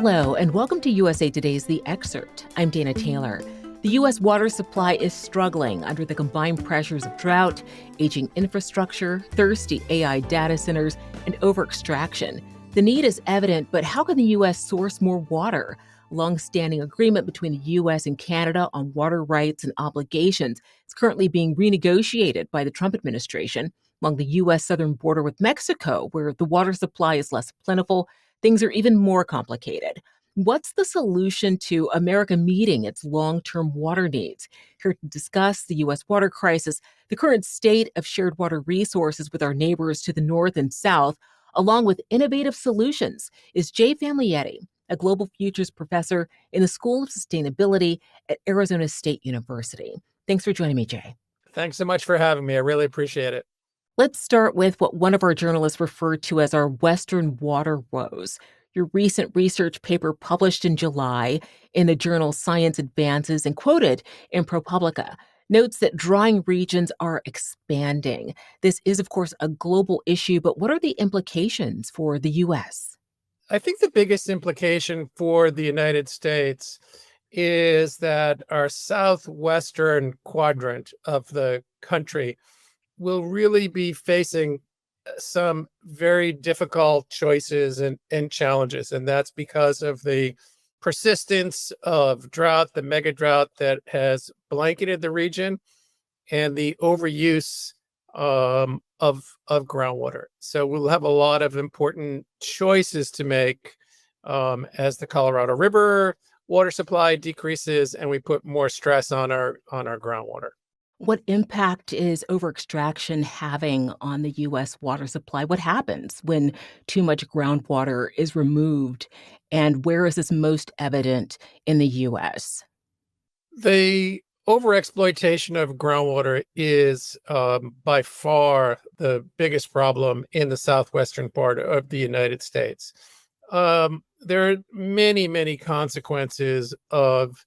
Hello, and welcome to USA Today's The Excerpt. I'm Dana Taylor. The U.S. water supply is struggling under the combined pressures of drought, aging infrastructure, thirsty AI data centers, and over-extraction. The need is evident, but how can the U.S. source more water? A long-standing agreement between the U.S. and Canada on water rights and obligations is currently being renegotiated by the Trump administration. Along the U.S. southern border with Mexico, where the water supply is less plentiful, things are even more complicated. What's the solution to America meeting its long-term water needs? Here to discuss the U.S. water crisis, the current state of shared water resources with our neighbors to the north and south, along with innovative solutions, is Jay Famiglietti, a global futures professor in the School of Sustainability at Arizona State University. Thanks for joining me, Jay. Thanks so much for having me. I really appreciate it. Let's start with what one of our journalists referred to as our Western water woes. Your recent research paper published in July in the journal Science Advances and quoted in ProPublica notes that drying regions are expanding. This is, of course, a global issue, but what are the implications for the U.S.? I think the biggest implication for the United States is that our southwestern quadrant of the country will really be facing some very difficult choices and challenges. And that's because of the persistence of drought, the mega drought that has blanketed the region, and the overuse of groundwater. So we'll have a lot of important choices to make as the Colorado River water supply decreases and we put more stress on our groundwater. What impact is over-extraction having on the U.S. water supply? What happens when too much groundwater is removed? And where is this most evident in the U.S.? The overexploitation of groundwater is by far the biggest problem in the southwestern part of the United States. There are many, many consequences of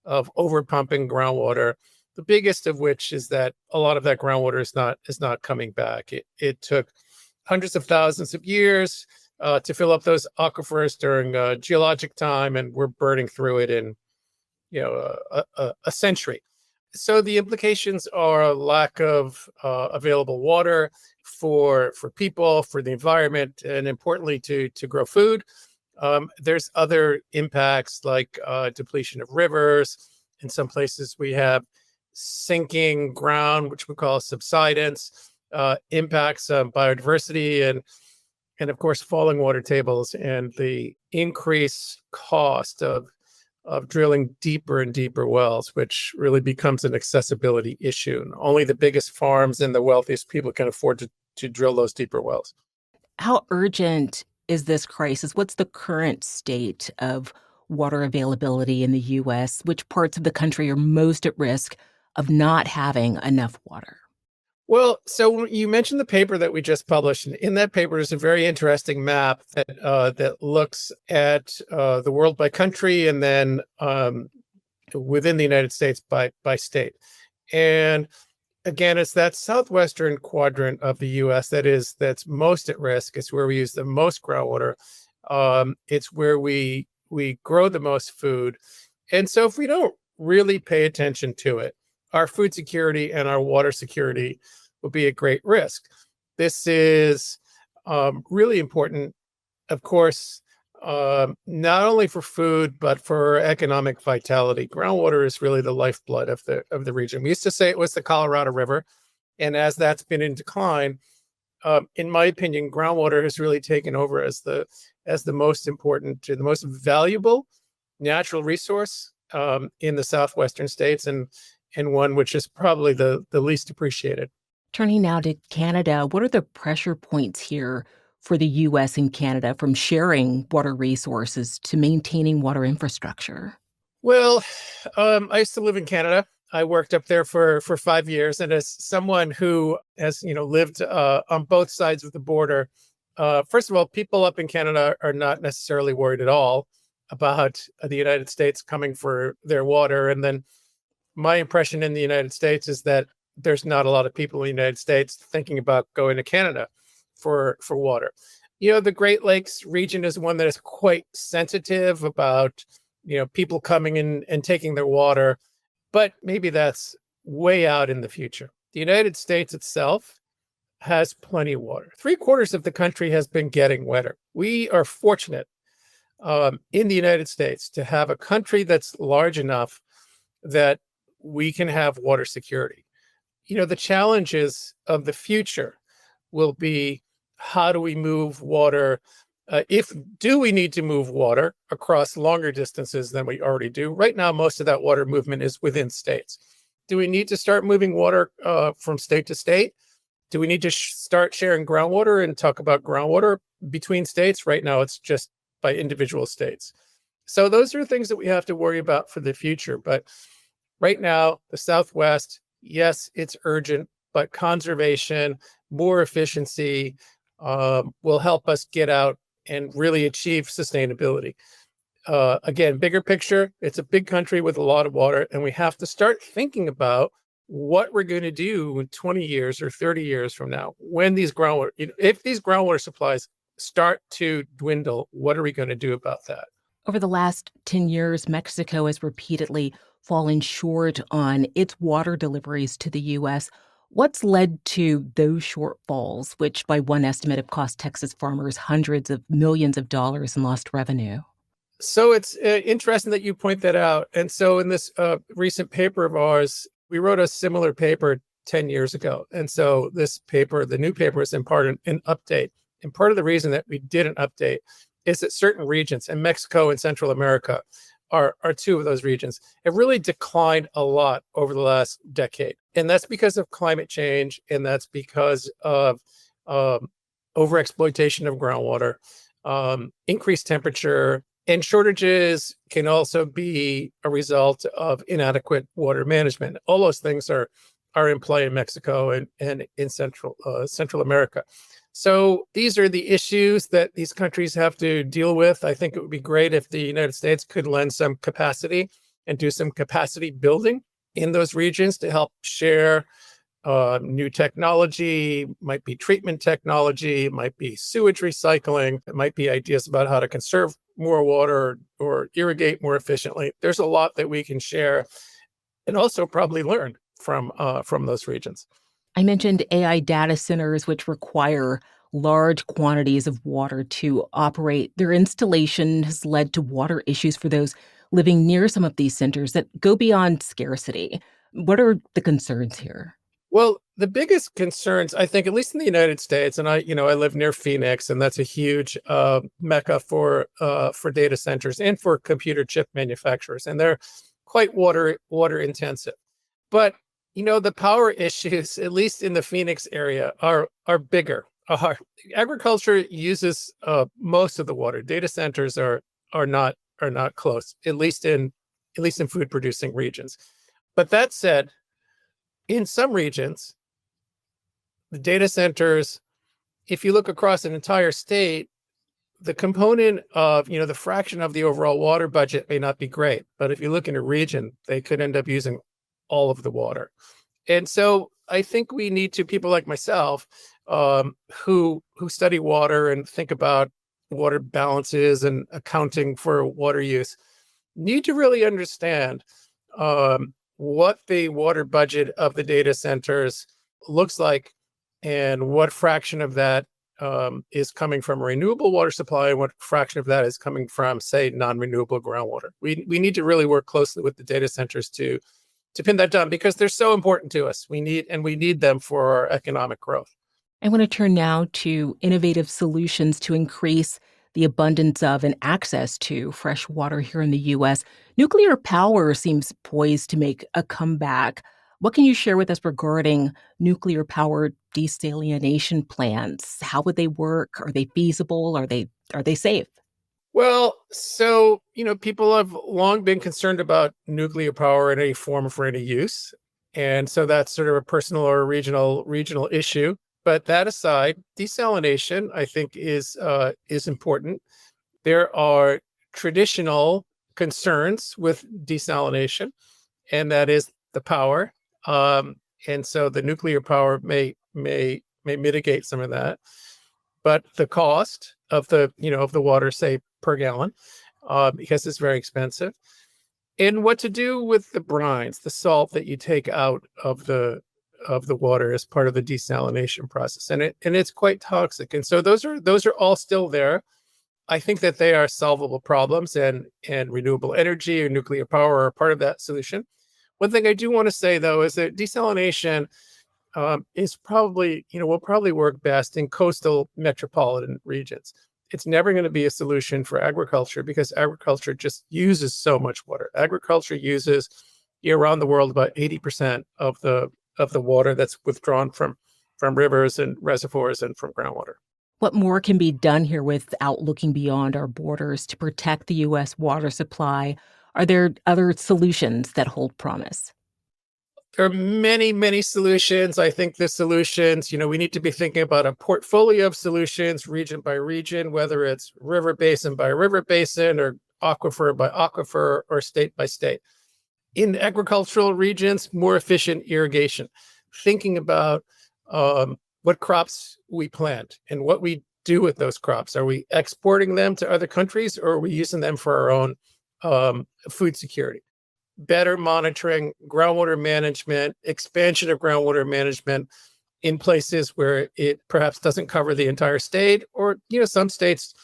overpumping groundwater. The biggest of which is that a lot of that groundwater is not coming back. It took hundreds of thousands of years to fill up those aquifers during geologic time, and we're burning through it in a century. So the implications are a lack of available water for people, for the environment, and importantly to grow food. There's other impacts like depletion of rivers. In some places we have sinking ground, which we call subsidence, impacts on biodiversity and of course falling water tables and the increased cost of drilling deeper and deeper wells, which really becomes an accessibility issue. And only the biggest farms and the wealthiest people can afford to drill those deeper wells. How urgent is this crisis? What's the current state of water availability in the U.S.? Which parts of the country are most at risk of not having enough water? Well, so you mentioned the paper that we just published. And in that paper is a very interesting map that looks at the world by country and then within the United States by state. And again, it's that southwestern quadrant of the U.S. that's most at risk. It's where we use the most groundwater. It's where we grow the most food. And so if we don't really pay attention to it, our food security and our water security will be at great risk. This is really important, of course, not only for food, but for economic vitality. Groundwater is really the lifeblood of the region. We used to say it was the Colorado River. And as that's been in decline, in my opinion, groundwater has really taken over as the most important, the most valuable natural resource in the southwestern states and one which is probably the least appreciated. Turning now to Canada, what are the pressure points here for the U.S. and Canada from sharing water resources to maintaining water infrastructure? Well, I used to live in Canada. I worked up there for 5 years. And as someone who has, lived on both sides of the border, first of all, people up in Canada are not necessarily worried at all about the United States coming for their water. And then my impression in the United States is that there's not a lot of people in the United States thinking about going to Canada for water. The Great Lakes region is one that is quite sensitive about, people coming in and taking their water, but maybe that's way out in the future. The United States itself has plenty of water. Three-quarters of the country has been getting wetter. We are fortunate in the United States to have a country that's large enough that we can have water security. The challenges of the future will be, how do we move water? Do we need to move water across longer distances than we already do? Right now, most of that water movement is within states. Do we need to start moving water from state to state? Do we need to start sharing groundwater and talk about groundwater between states? Right now, it's just by individual states. So those are things that we have to worry about for the future. But right now, the Southwest, yes, it's urgent, but conservation, more efficiency will help us get out and really achieve sustainability. Again, bigger picture, it's a big country with a lot of water, and we have to start thinking about what we're going to do in 20 years or 30 years from now when these groundwater, if these groundwater supplies start to dwindle, what are we going to do about that? Over the last 10 years, Mexico has repeatedly fallen short on its water deliveries to the U.S. What's led to those shortfalls, which by one estimate have cost Texas farmers hundreds of millions of dollars in lost revenue? So it's interesting that you point that out. And so in this recent paper of ours, we wrote a similar paper 10 years ago. And so this paper, the new paper, is in part an update. And part of the reason that we did an update is that certain regions, and Mexico and Central America are two of those regions, have really declined a lot over the last decade. And that's because of climate change, and that's because of overexploitation of groundwater, increased temperature, and shortages can also be a result of inadequate water management. All those things are in play in Mexico and in Central America. So these are the issues that these countries have to deal with. I think it would be great if the United States could lend some capacity and do some capacity building in those regions to help share new technology. Might be treatment technology, it might be sewage recycling, it might be ideas about how to conserve more water or irrigate more efficiently. There's a lot that we can share and also probably learn from those regions. I mentioned AI data centers, which require large quantities of water to operate. Their installation has led to water issues for those living near some of these centers that go beyond scarcity. What are the concerns here? Well, the biggest concerns, I think, at least in the United States, and I live near Phoenix, and that's a huge mecca for data centers and for computer chip manufacturers, and they're quite water intensive. But the power issues, at least in the Phoenix area, are bigger. Agriculture uses most of the water. Data centers are not close, at least in food producing regions. But that said, in some regions, the data centers, if you look across an entire state, the component of, the fraction of the overall water budget may not be great. But if you look in a region, they could end up using all of the water. And so I think we need to, people like myself, who study water and think about water balances and accounting for water use, need to really understand what the water budget of the data centers looks like and what fraction of that is coming from a renewable water supply and what fraction of that is coming from, say, non-renewable groundwater. We need to really work closely with the data centers to pin that down because they're so important to us. We need them for our economic growth. I want to turn now to innovative solutions to increase the abundance of and access to fresh water here in the U.S. Nuclear power seems poised to make a comeback. What can you share with us regarding nuclear power desalination plants? How would they work? Are they feasible? Are they safe? Well, so, people have long been concerned about nuclear power in any form for any use. And so that's sort of a personal or regional issue. But that aside, desalination, I think, is important. There are traditional concerns with desalination, and that is the power. And so the nuclear power may mitigate some of that. but the cost of the water, say per gallon, because it's very expensive, and what to do with the brines, the salt that you take out of the water as part of the desalination process, and it's quite toxic. And so those are all still there. I think that they are solvable problems, and renewable energy or nuclear power are part of that solution. One thing I do want to say, though, is that desalination is probably, will probably work best in coastal metropolitan regions. It's never going to be a solution for agriculture because agriculture just uses so much water. Agriculture uses around the world about 80% of the water that's withdrawn from rivers and reservoirs and from groundwater. What more can be done here without looking beyond our borders to protect the U.S. water supply? Are there other solutions that hold promise? There are many, many solutions. I think the solutions, we need to be thinking about a portfolio of solutions, region by region, whether it's river basin by river basin or aquifer by aquifer or state by state. In agricultural regions, more efficient irrigation, thinking about what crops we plant and what we do with those crops. Are we exporting them to other countries, or are we using them for our own food security? Better monitoring, groundwater management, expansion of groundwater management in places where it perhaps doesn't cover the entire state, or some states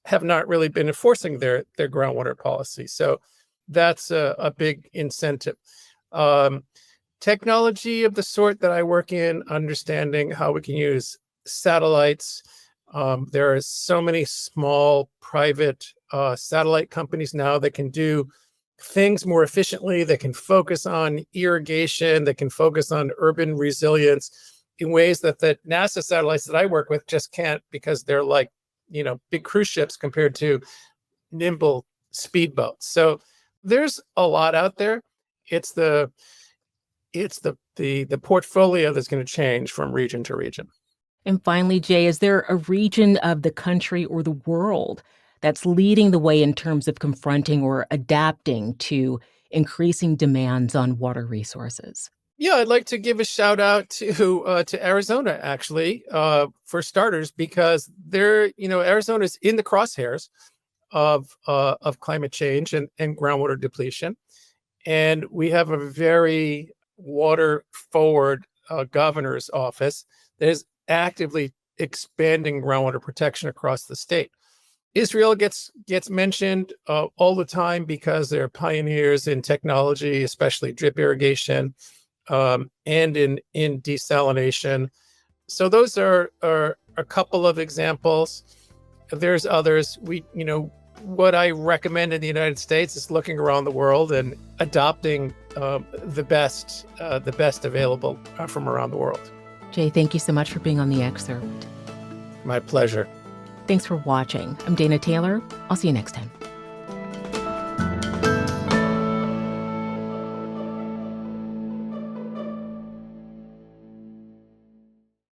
have not really been enforcing their groundwater policy. So that's a big incentive. Technology of the sort that I work in, understanding how we can use satellites. There are so many small private satellite companies now that can do things more efficiently, that can focus on irrigation, that can focus on urban resilience in ways that the NASA satellites that I work with just can't, because they're like, big cruise ships compared to nimble speedboats. So there's a lot out there. It's the portfolio that's going to change from region to region. And finally, Jay, is there a region of the country or the world that's leading the way in terms of confronting or adapting to increasing demands on water resources? Yeah, I'd like to give a shout out to Arizona, actually, for starters, because Arizona's in the crosshairs of climate change and groundwater depletion, and we have a very water forward governor's office that is actively expanding groundwater protection across the state. Israel gets mentioned all the time because they're pioneers in technology, especially drip irrigation, and in desalination. So those are a couple of examples. There's others. What I recommend in the United States is looking around the world and adopting the best available from around the world. Jay, thank you so much for being on The Excerpt. My pleasure. Thanks for watching. I'm Dana Taylor. I'll see you next time.